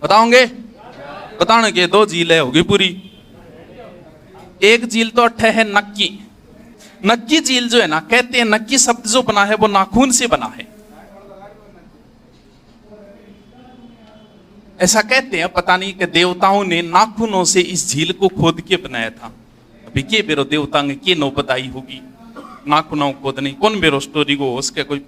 बताओगे? बताने के दो झीलें होगी पूरी। एक झील तो अट्ठे है नक्की। नक्की झील जो है ना, कहते हैं नक्की शब्द जो बना है वो नाखून से बना है, ऐसा कहते हैं। पता नहीं कि देवताओं ने नाखूनों से इस झील को खोद के बनाया था। अभी के बेरो देवता ने के नो बताई होगी नाखूनों खोद नहीं, कौन बेरो स्टोरी को उसके कोई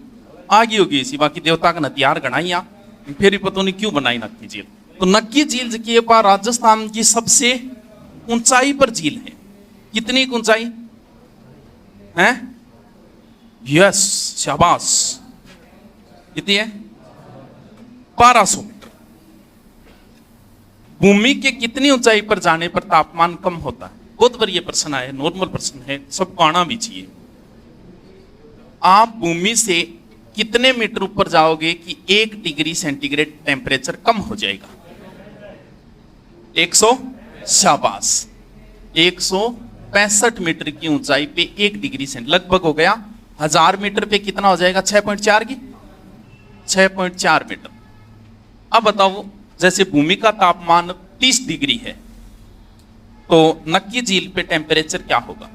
आगी होगी इसी। बाकी देवता का नतियार गणाइया फिर ही पता नहीं क्यों बनाई नक्की झील। तो नक्की झील की राजस्थान की सबसे ऊंचाई पर झील है। कितनी ऊंचाई है? यस, शाबाश। कितनी है? 1200 मीटर। भूमि के कितनी ऊंचाई पर जाने पर तापमान कम होता है? बहुत बढ़िया प्रश्न है, नॉर्मल प्रश्न है, सबको आना भी चाहिए। आप भूमि से कितने मीटर ऊपर जाओगे कि 1 डिग्री सेंटीग्रेड टेम्परेचर कम हो जाएगा? 100। शाबाश। 165 मीटर की ऊंचाई पे 1 डिग्री सेंट लगभग हो गया। 1000 मीटर पे कितना हो जाएगा? 6.4 की 6.4 मीटर। अब बताओ, जैसे भूमि का तापमान 30 डिग्री है तो नक्की झील पे टेम्परेचर क्या होगा?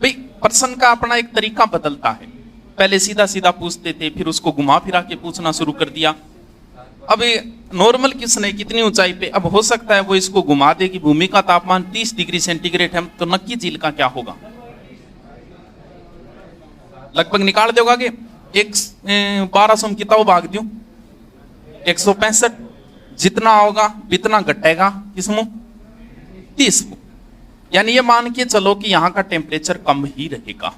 भाई प्रश्न का अपना एक तरीका बदलता है। पहले सीधा सीधा पूछते थे, फिर उसको घुमा फिरा के पूछना शुरू कर दिया। अब नॉर्मल क्वेश्चन है कितनी ऊंचाई पे, अब हो सकता है वो इसको घुमा दे कि भूमि का तापमान 30 डिग्री सेंटीग्रेड है तो नक्की झील का क्या होगा? लगभग निकाल दोगा कि 1200 में कितना भाग दूं? 165। जितना होगा जितना घटेगा किसमें? 30। यानी ये मान के चलो कि यहाँ का टेम्परेचर कम ही रहेगा।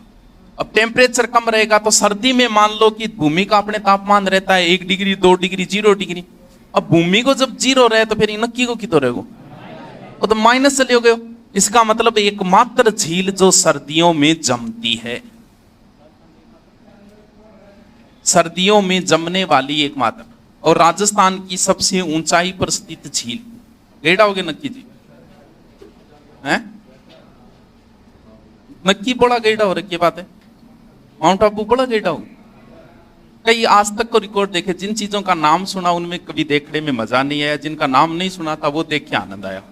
अब टेम्परेचर कम रहेगा तो सर्दी में मान लो कि भूमि का अपने तापमान रहता है 1 डिग्री 2 डिग्री 0 डिग्री। अब भूमि को जब 0 रहे तो फिर नक्की को कितना रहेगा? वो तो माइनस चले गए। इसका मतलब एकमात्र झील जो सर्दियों में जमती है, सर्दियों में जमने वाली एकमात्र, और राजस्थान की सबसे ऊंचाई पर स्थित झील गेड़ा होगे नक्की जी है? नक्की बड़ा गेड़ा हो रखी बात है, माउंट आबू बड़ा गेड़ा हो। कई आज तक को रिकॉर्ड देखे, जिन चीजों का नाम सुना उनमें कभी देखने में मजा नहीं आया, जिनका नाम नहीं सुना था वो देख के आनंद आया।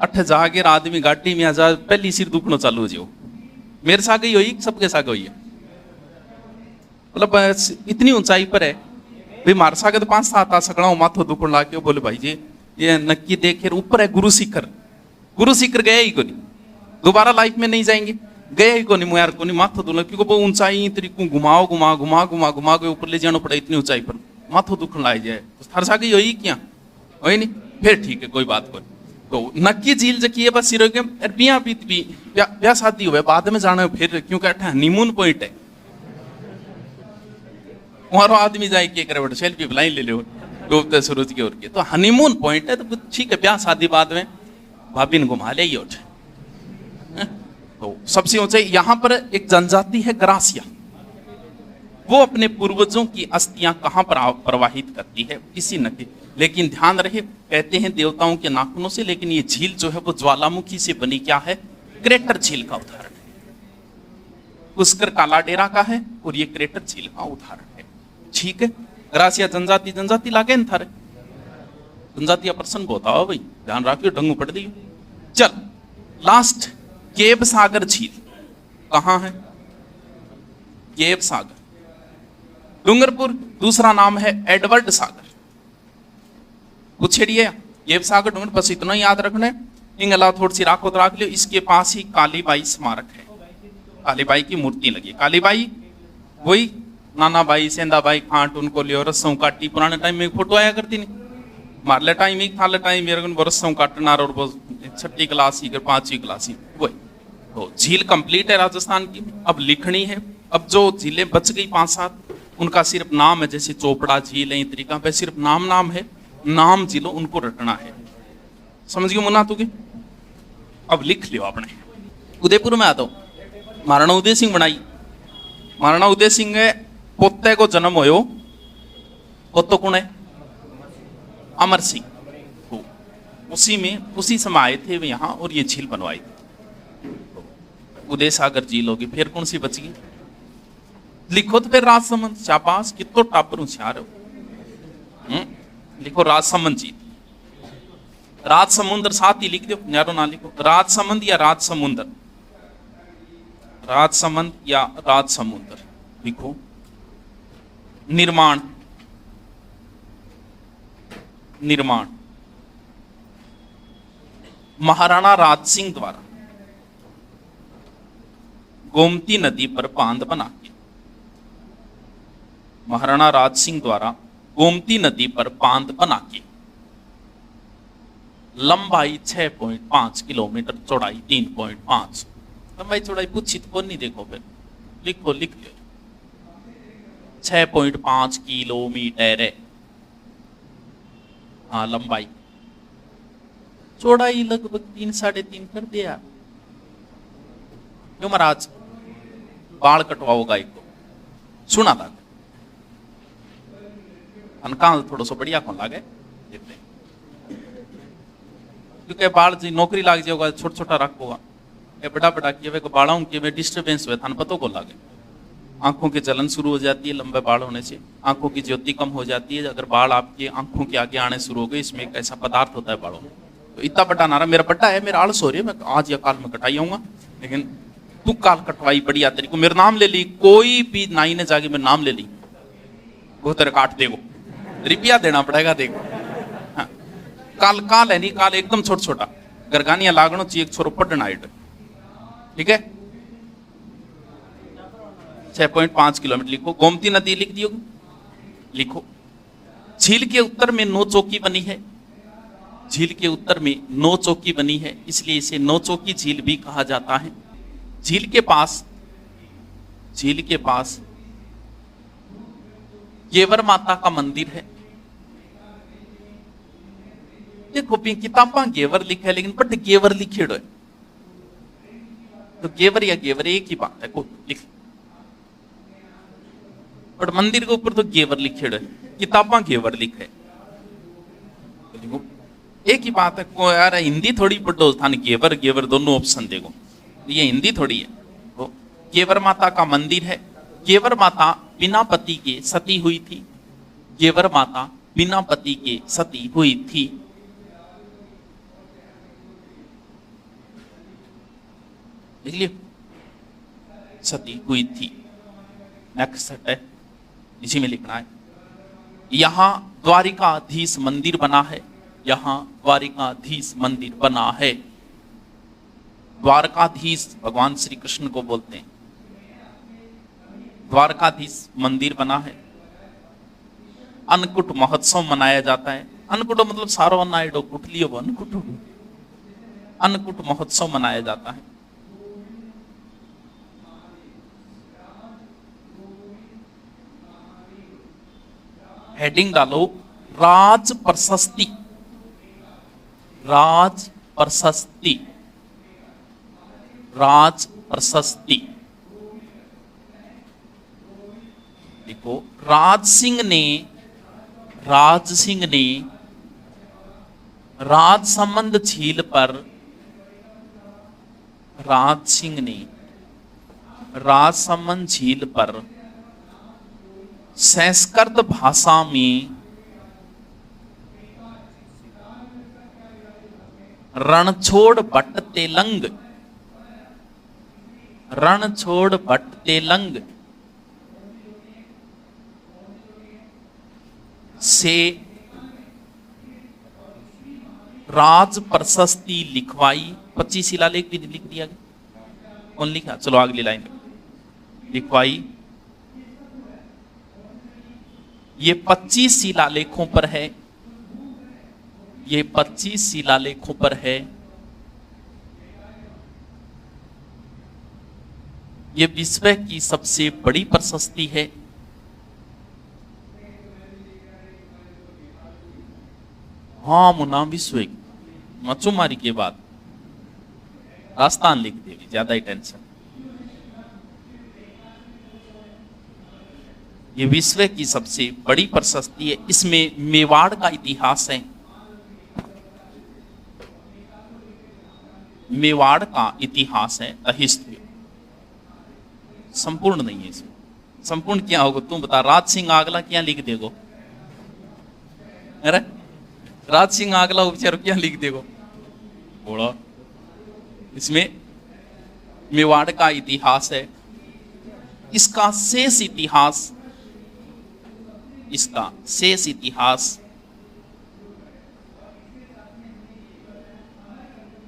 अठ जागे आदमी गाड़ी में आजा पहली सिर दुखना चालू हो जाओ। मेरे साथ ही हुई, सबके साथ हुई है। मतलब इतनी ऊंचाई पर है भाई, मार सागे तो 5-7 आ सकड़ा माथो दुखन ला के बोले भाई जी ये नक्की देखे ऊपर है गुरु शिखर। गुरु शिखर गया ही को नहीं, दोबारा लाइफ में नहीं जाएंगे, गया ही को नहीं मुयार को नहीं माथो दुखन, क्योंकि वो ऊंचाई तरीको घुमाओ घुमा घुमा घुमा घुमा के ऊपर ले जाना पड़ा इतनी ऊंचाई पर, माथो दुखन लाई जाए तो हर सागे यही क्या वही नहीं। फिर ठीक है कोई बात कोई। तो नक्की झील जकी है बस सिरो के बिया बीत भी ब्याह शादी हुए बाद में जाना फिर, क्योंकि हनीमून पॉइंट है वहां आदमी जाए के करे सेल्फी बुलाई ले लो डूबते सूरज की ओर के, तो हनीमून पॉइंट है तो ठीक है, ब्याह शादी बाद में भाभी ने घुमा ले। तो सबसे ऊंचाई यहाँ पर एक जनजाति है ग्रासिया, वो अपने पूर्वजों की अस्थियां कहां पर प्रवाहित करती है? इसी नदी। लेकिन ध्यान रहे, कहते हैं देवताओं के नाखूनों से, लेकिन ये झील जो है वो ज्वालामुखी से बनी क्या है? क्रेटर झील का उदाहरण है। पुष्कर काला डेरा का है और ये क्रेटर झील का उदाहरण है। ठीक है, ग्रासिया जनजाति जनजाति लागे न थारे जनजाति प्रसन्न होता हो भाई, ध्यान रखियो ढंगू पड़ दियो। चल लास्ट, केब सागर झील कहां है? केब सागर डूंगरपुर, दूसरा नाम है एडवर्ड सागर। पूछेड़िए केब सागर डूंगर, बस इतना याद रखना है। इन अलावा थोड़ी सी राखो तो राख लियो। इसके पास ही कालीबाई स्मारक है, कालीबाई की मूर्ति लगी। कालीबाई वही नाना बाई सेंधा बाई खाट उनको लियो रस्सों काटी। पुराने टाइम में फोटो आया करती नहीं, मारले टाइम ही थाले टाइम मेरे को रस्सों काटना और वो 6ठी क्लास ही 5वीं क्लास ही वही। तो झील कंप्लीट है राजस्थान की, अब लिखनी है। अब जो झीलें बच गई 5-7 उनका सिर्फ नाम है, जैसे चोपड़ा झील है तरीका पे सिर्फ नाम है, नाम झीलों उनको रटना है। समझ गए मुन्ना तू की? अब लिख लियो आपने। उदयपुर में आता हूं, महाराणा उदय सिंह बनाई। महाराणा उदय सिंह पोते को जन्म होयो, पोतो कौन है? अमर सिंह। तो उसी में उसी समय आए थे वे यहाँ और ये झील बनवाई थी। उदय सागर झील होगी। फिर कौन सी बच गई? लिखो तो फिर राजसमंद। शाबाश, कितो टापर होशियार हो। लिखो राजसमंद जी, राजसमुंदर साथ ही लिख दो, न्यारो ना लिखो, राजसमंद या राजसमुंदर, राजसमंद या राजसमुंदर लिखो। निर्माण, निर्माण महाराणा राज सिंह द्वारा गोमती नदी पर बांध बना के, महाराणा राज सिंह द्वारा गोमती नदी पर बांध बना के, लंबाई 6.5 किलोमीटर, चौड़ाई 3.5, लंबाई चौड़ाई पूछी तो कौन नहीं, देखो फिर लिखो, लिख लो 6.5 किलोमीटर है। हाँ लंबाई, चौड़ाई लगभग 3-3.5 कर दिया। क्यों महाराज, बाल कटवाओ गाय को, सुना था अनकाल थोड़ा सा बढ़िया कौन लागे, देखते क्योंकि बाल जी नौकरी लाग जाएगा, छोटा छोटा रखोगा, ये बड़ा बड़ा किए को बालों के डिस्टर्बेंस हुए थान पतो को लागे, आंखों की जलन शुरू हो जाती है लंबे बाल होने से, आंखों की ज्योति कम हो जाती है। अगर बाल आपके आंखों के आगे आने शुरू हो गए, इसमें एक ऐसा पदार्थ होता है बालों में, तो इतना बड़ा नारा मेरा बड्डा है, मेरा आलस हो रही है, मैं आज या काल में कटाई आऊंगा, लेकिन तू काल कटवाई बढ़िया तरीके, मेरा नाम ले ली, कोई भी नाई ने जाके मेरा नाम ले ली, वो तेरे काट देगो, रुपया देना पड़ेगा, देखो हाँ। काल काल है नहीं, काल एकदम छोटा छोटा, गरगानियां लागनो चाहिए, एक छोरो पढ़ना है, ठीक है। 6.5 किलोमीटर लिखो। गोमती नदी लिख दियो, लिखो। झील के उत्तर में नौ चौकी बनी है, झील के उत्तर में नौ चौकी बनी है, इसलिए इसे नौ चौकी झील भी कहा जाता है। झील के पास, झील के पास गेवर माता का मंदिर है। देखो किताबा गेवर लिखा है, लेकिन बट गेवर लिखे है, तो गेवर या गेवर एक ही बात है, को लिख, बट मंदिर के ऊपर तो गेवर लिखे है, किताबा गेवर लिखे, एक ही बात है। को यार हिंदी थोड़ी पढ़ो, थाने गेवर गेवर दोनों ऑप्शन देखो, ये हिंदी थोड़ी है। तो गेवर माता का मंदिर है। गेवर माता बिना पति के सती हुई थी, गेवर माता बिना पति के सती हुई थी। लिख लियो, सती हुई थी। नेक्स्ट है, इसी में लिखना है। यहां द्वारिकाधीश मंदिर बना है, यहां द्वारिकाधीश मंदिर बना है। द्वारकाधीश भगवान श्री कृष्ण को बोलते हैं। द्वारकाधीश मंदिर बना है। अन्नकूट महोत्सव मनाया जाता है। अन्नकूट मतलब सारो अन्नाइडो कुटलियो अन्नकूट, अन्नकूट महोत्सव मनाया जाता है। हेडिंग डालो, राज प्रशस्ति, राज प्रशस्ति, राज प्रशस्ति। देखो, राज सिंह ने राजसमंद झील पर, राज सिंह ने राजसमंद झील पर संस्कृत भाषा में रणछोड़ भट्ट तेलंग, रणछोड़ भट्ट तेलंग से राज प्रशस्ति लिखवाई। 25 शिलालेख भी लिख दिया गया। कौन लिखा? चलो अगली लाइन लिखवाई। ये 25 शिलालेखों पर है, ये 25 शिलालेखों पर है। ये विश्व की सबसे बड़ी प्रशस्ति है। हाँ मुना विश्व मचुमारी के बाद राजस्थान लिख देवी, ज्यादा ही टेंशन। ये विश्व की सबसे बड़ी प्रशस्ति है। इसमें मेवाड़ का इतिहास है, मेवाड़ का इतिहास है, द हिस्ट्री। संपूर्ण नहीं है इसमें। संपूर्ण क्या होगा तुम बता। राज सिंह आगला क्या लिख देगो? अरे राज सिंह आगला उपचार क्या लिख देगो बोलो। इसमें मेवाड़ का इतिहास है, इसका शेष इतिहास, इसका शेष इतिहास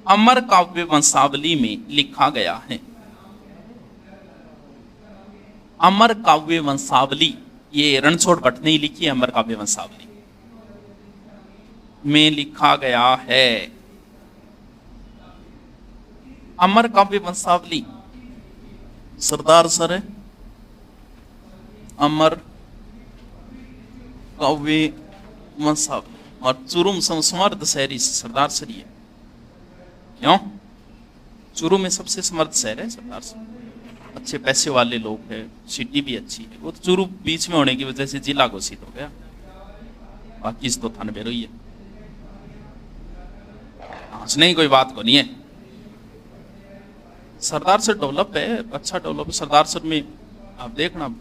अमर काव्य वंशावली में लिखा गया है। अमर काव्य वंशावली, ये रणछोड़ भट्ट ने लिखी है। अमर काव्य वंशावली में लिखा गया है। अमर काव्य वंशावली सरदार सर है। अमर काव्य वंशावली और चुरुम समर्थ शहरी सरदार सर है। क्यों? चूरू में सबसे समर्थ शहर है सरदार सर, अच्छे पैसे वाले लोग हैं, सिटी भी अच्छी है। वो तो चूरू बीच में होने की वजह से जिला घोषित हो गया, बाकी तो थानवे रही है। हंसने की कोई बात को नहीं है। सरदार सर डेवलप है, अच्छा डेवलप है। सरदार सर में आप देखना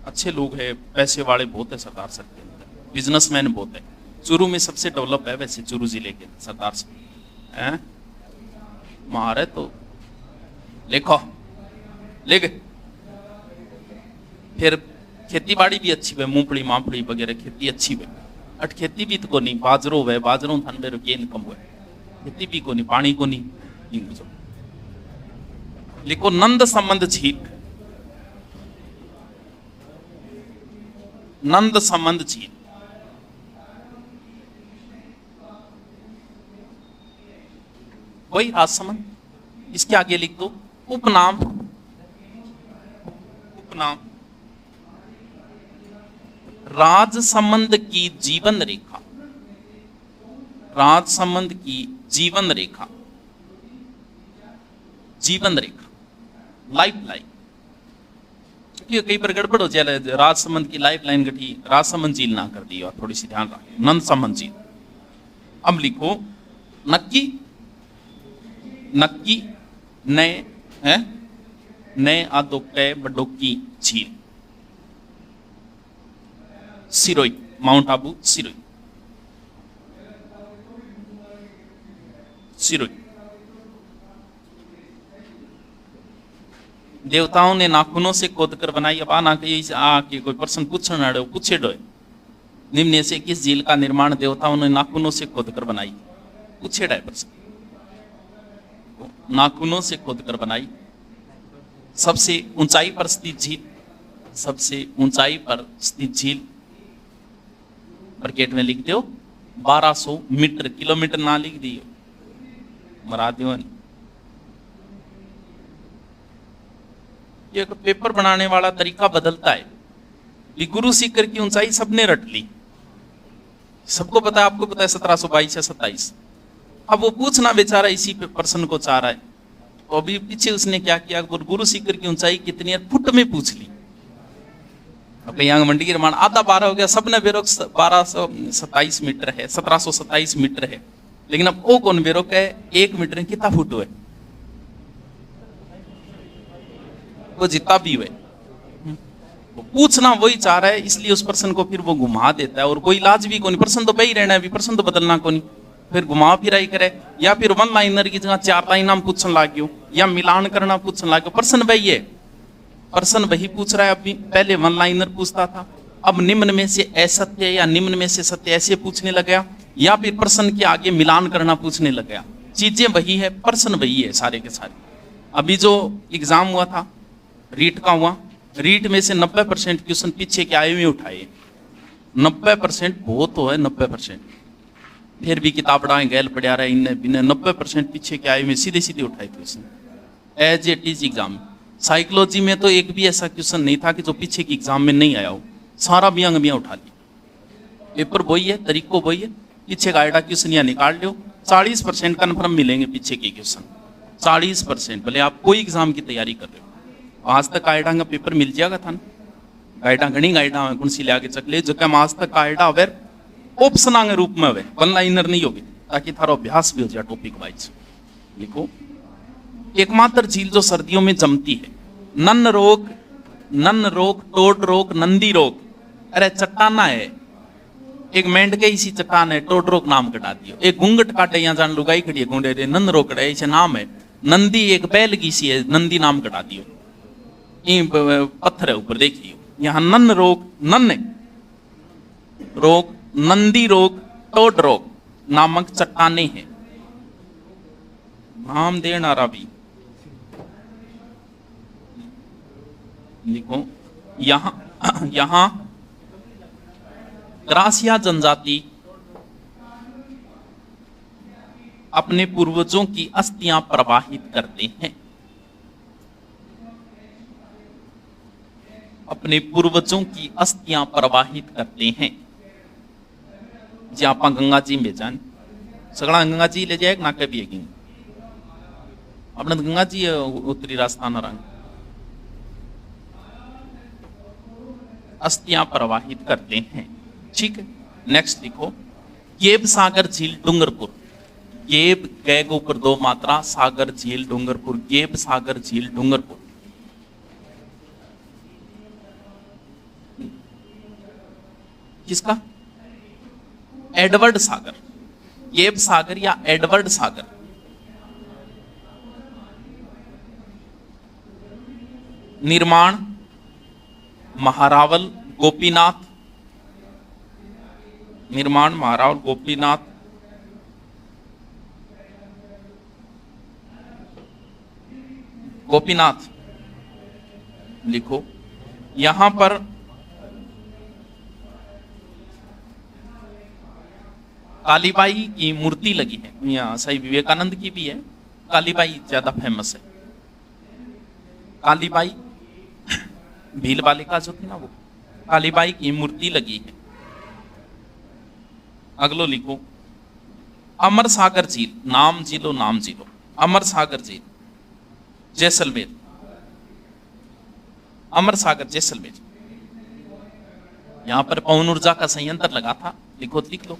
अच्छे लोग हैं, पैसे वाले बहुत है सरदार सर के अंदर, बिजनेसमैन बहुत है। चूरू में सबसे डेवलप है वैसे चूरू जिले के सरदार सर है। मारे तो लिखो लिख। फिर खेती बाड़ी भी अच्छी है, मूंगफली मामफली वगैरह खेती अच्छी है। अट खेती भी तो को नहीं, बाजरो है, बाजरो थान मेरे के इनकम हुए, खेती भी को नहीं, पानी को नहीं। लिखो नंद संबंध झील, नंद संबंध झील। वही राजसमंद। इसके आगे लिख दो उपनाम, उपनाम राजसमंद की जीवन रेखा, राजसमंद की जीवन रेखा, जीवन रेखा, लाइफ लाइन। क्योंकि कई बार गड़बड़ हो जाए, राजसमंद की लाइफ लाइन गठी, राजसमंद झील ना कर दी, और थोड़ी सी ध्यान रखें, नंद संबंध झील। अब लिखो नक्की, नक्की नए है, नए आदोके बडोकी झील, सिरोई, माउंट आबू सिरोई, सिरोई। देवताओं ने नाखूनों से खोद कर बनाई। अब आना आके कोई प्रश्न पूछना पूछे डो, निम्न से किस झील का निर्माण देवताओं ने नाखूनों से खोद कर बनाई, पूछे डा प्रश्न। नाखूनों से खोद कर बनाई। सबसे ऊंचाई पर स्थित झील, सबसे ऊंचाई पर स्थित झील, ब्रैकेट में लिख दो 1200 मीटर, किलोमीटर ना लिख दियो, मरा दियो। ये पेपर बनाने वाला तरीका बदलता है। गुरु सीकर की ऊंचाई सबने रट ली, सबको पता है, आपको पता है 1722 या 27। अब वो पूछना बेचारा इसी पे पर्सन को चाह रहा है, तो अभी पीछे उसने क्या किया, गुरु सीकर की ऊंचाई कितनी है फुट में पूछ ली। अब यहाँ मंडी के निर्माण आधा 12 हो गया, सबने बेरोक 1227 मीटर है, 1727 मीटर है। लेकिन अब वो कौन बेरोक है, 1 मीटर कितना फुट है, वो जितना भी हुए वो पूछना वही चाह रहा है, इसलिए उस पर्सन को फिर वो घुमा देता है। और कोई इलाज भी कोई, पर्सन तो वही रहना है, पर्सन तो बदलना को नहीं, फिर घुमा फिराई करे। या फिर 1 लाइनर की जगह 4 लाइन पूछने लग गयो, या मिलान करना पूछने लग गयो। पर्सन वही है, पर्सन वही पूछ रहा है। अभी पहले 1 लाइनर पूछता था, अब निम्न में से असत्य या निम्न में से सत्य ऐसे पूछने लग गया, या फिर पर्सन के आगे मिलान करना पूछने लग गया। चीजें वही है, पर्सन वही है सारे के सारे। अभी जो एग्जाम हुआ था रीट का हुआ, रीट में से 90% क्वेश्चन पीछे के आए हुए उठाए। 90% बहुत तो है, 90%। फिर भी किताब डाए गैल पढ़ा रहे, इन्हें 90% पीछे के आए हुए सीधे सीधे उठाए question as it is exam. Psychology में तो एक भी ऐसा क्वेश्चन नहीं था कि जो पीछे की एग्जाम में नहीं आया हो, सारा बियांग बिया उठा लिया। पेपर वही है, तरीको वही है, पीछे का आइडा क्वेश्चन या निकाल लो, 40% कन्फर्म मिलेंगे पीछे के क्वेश्चन, 40%। भले आप कोई एग्जाम की तैयारी कर रहे हो, आज तक आइडा का पेपर मिल जाएगा था ना, गाइडा घनी गाइडा कौन सी ले आगे चकले जो क्या आज तक आइडा अवेर ऑप्शन के रूप में हुए, 1 लाइनर नहीं होगी, ताकि थारो अभ्यास भी हो जाए टॉपिक वाइज। लिखो एकमात्र झील जो सर्दियों में जमती है, नन्न रोक, टोड रोक, नंदी रोक। अरे चट्टाना है, एक मेंढके इसी चट्टान है टोडरोक नाम कटा दियो। एक घूंघट काटे यहाँ जान लुगाई खड़ी है घूंढे रे नंद रोकड़े ऐसे नाम है। नंदी एक बैल की सी है नंदी नाम कटा दियो। पत्थर है ऊपर देखियो यहाँ नन रोग नन रोग नंदी रोग टोड रोग नामक चट्टाने हैं। नाम देना भी देखो यहां ग्रासिया जनजाति अपने पूर्वजों की अस्थियां प्रवाहित करते हैं। अपने पूर्वजों की अस्थियां प्रवाहित करते हैं। जी आप गंगा जी में जान सगड़ा गंगा जी ले जाए ना कभी अपने गंगा जी उत्तरी राजस्थान रंग अस्थियां प्रवाहित करते हैं। ठीक है नेक्स्ट लिखो केब सागर झील डूंगरपुर। केब कै के ऊपर दो मात्रा सागर झील डूंगरपुर केब सागर झील डूंगरपुर। किसका एडवर्ड सागर केब सागर या एडवर्ड सागर। निर्माण महारावल गोपीनाथ। निर्माण महारावल गोपीनाथ। गोपीनाथ लिखो यहां पर कालीबाई की मूर्ति लगी है। यहाँ सही विवेकानंद की भी है। कालीबाई ज्यादा फेमस है। कालीबाई भील बालिका जो थी ना वो कालीबाई की मूर्ति लगी है। अगलो लिखो अमर सागर झील नाम जिलो नाम जिलो। अमर सागर झील जैसलमेर। अमर सागर जैसलमेर यहां पर पवन ऊर्जा का संयंत्र लगा था। लिखो लिख लो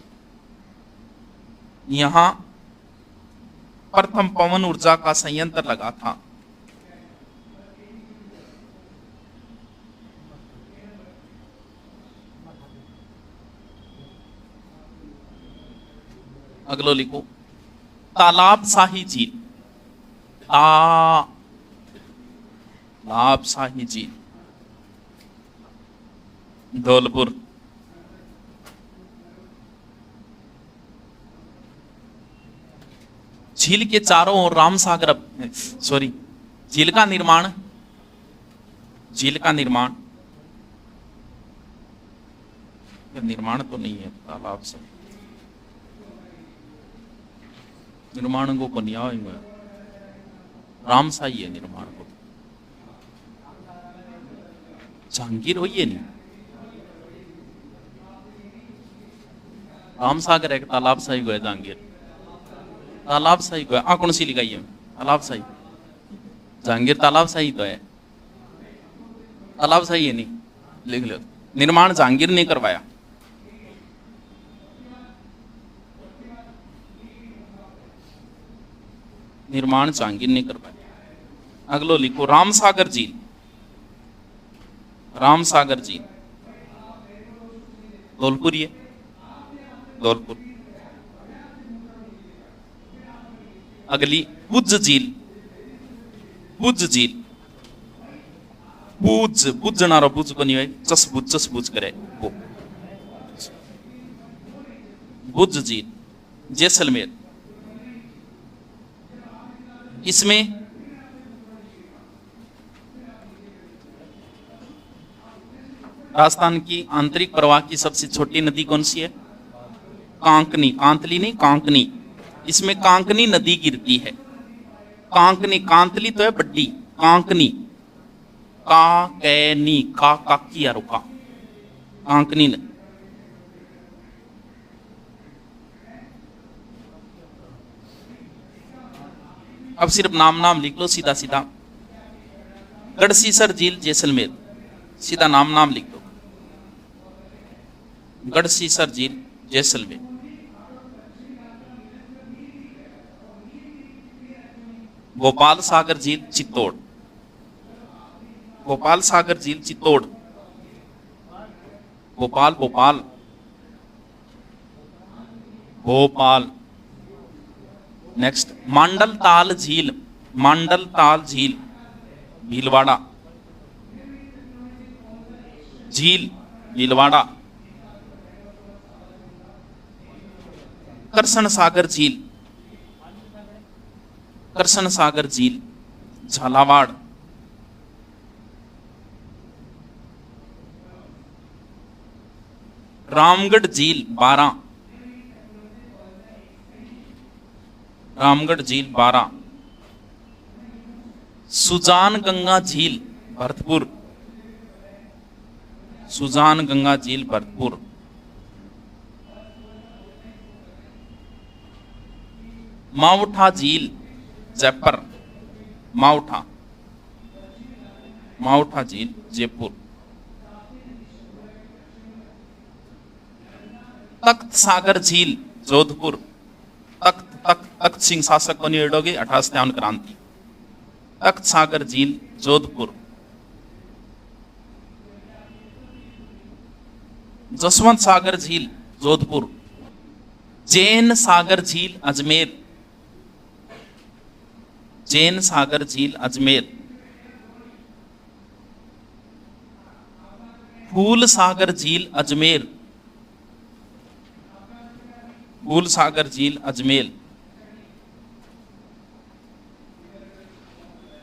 यहां प्रथम पवन ऊर्जा का संयंत्र लगा था। अगलो लिखो तालाब शाही झील। तालाब शाही झील धौलपुर। झील के चारों ओर रामसागर सॉरी झील का निर्माण निर्माण तो नहीं है तालाब से निर्माण को कन्या रामसाई है निर्माण को जहांगीर हो ये नहीं रामसागर है तालाब साई को है जहांगीर। तालाब साई को है कौन सी लिखाई है तालाब साई जहांगीर तालाब साई तो है तालाब साई है नहीं लिख लो। निर्माण जहांगीर ने करवाया। निर्माण जहांगीर ने करवाया। अगलो लिखो रामसागर झील। रामसागर झील धौलपुर ये धौलपुर। अगली पुज झील। पुज झील पुज बुझनारो बुझ को नहीं है चस बुझ करे वो बुज झील जैसलमेर। इसमें राजस्थान की आंतरिक प्रवाह की सबसे छोटी नदी कौन सी है कांकनी। कांतली नहीं कांकनी। इसमें कांकनी नदी गिरती है। कांकनी कांतली तो है बड्डी कांकनी का कैनी का काकी रुका कांकनी नदी। अब सिर्फ नाम लिख लो सीधा सीधा। गढ़सीसर झील जैसलमेर सीधा नाम लिख लो गढ़सीसर झील जैसलमेर। गोपाल सागर झील चित्तौड़। गोपाल सागर झील चित्तौड़। भोपाल भोपाल। नेक्स्ट मांडल ताल झील, मांडल ताल झील भीलवाड़ा, झील भीलवाड़ा। करसन सागर झील, करसन सागर झील झालावाड़। रामगढ़ झील बारा, रामगढ़ झील बारा। सुजान गंगा झील भरतपुर, सुजान गंगा झील भरतपुर। माउठा झील जयपुर, माउठा, माउठा झील जयपुर। तख्त सागर झील जोधपुर, तख्त सिंह शासक बनी एडोगे 1853 क्रांति। तख्त सागर झील जोधपुर। जसवंत सागर झील जोधपुर। जैन सागर झील अजमेर, जैन सागर झील अजमेर। फूल सागर झील अजमेर, फूल सागर झील अजमेर।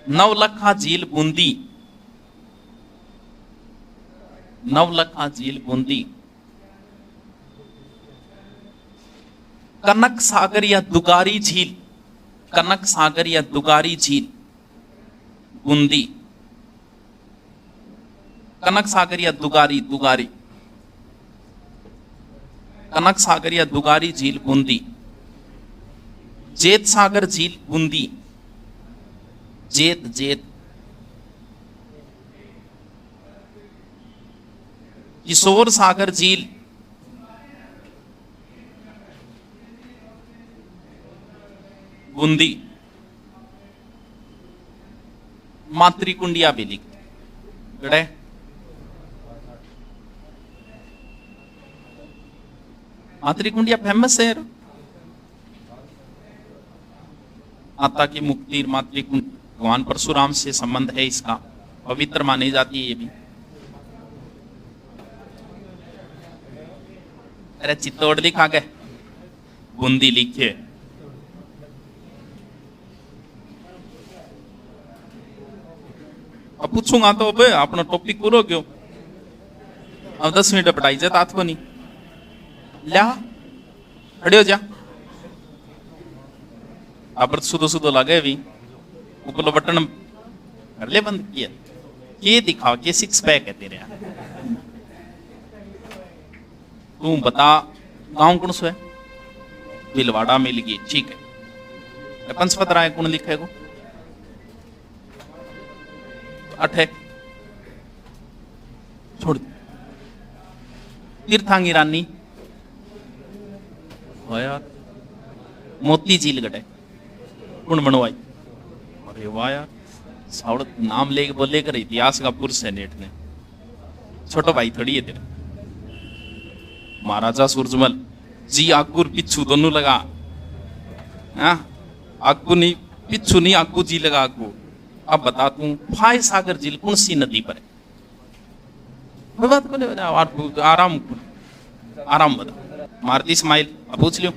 नवलखा झील बूंदी, नवलखा झील बूंदी। कनक सागर या दुगारी झील, कनक सागर या दुगारी झील बूंदी। कनक सागर या दुगारी, दुगारी। कनक सागर या दुगारी झील बूंदी। जेत सागर झील बूंदी, जेत, जेत। किशोर सागर झील बूंदी। मातृकुंडिया भी लिख गड़े। मातृकुंडिया फेमस है यार। माता की मुक्ति, मातृकुंड भगवान परशुराम से संबंध है इसका, पवित्र मानी जाती है ये भी। अरे चित्तौड़ लिखा गया, बूंदी लिखे। अब पूछूंगा तो अब अपना टॉपिक पूरा क्यों, अब 10 मिनट पढ़ाई जाए तात को नहीं ल्या खड़े जा। अब सुधो सुधो लगे भी ऊपर बटन कर ले बंद किया। ये दिखाओ कि 6 पैक है तेरे। तू बता गांव कौन सो है? भीलवाड़ा मिल गई, ठीक है। पंचपत राय कौन लिखे को? 8 है, छोड़। तीर्थांगी रानी यार, मोती झील गटे कौन बनवाई? अरे वाह यार, साउड़ नाम लेके बोले कर इतिहास का पुरुष है नेट ने। छोटो भाई थोड़ी है तेरे। महाराजा सूरजमल जी आकुर पिच्छू दोनों लगा। आकू नहीं पिच्छू नहीं, आकू जी लगा आकू। अब बता तू फाय सागर झील कौन सी नदी पर है? मैं बात बोले आराम आराम बता। मारुति स्माइल अब पूछ लियो।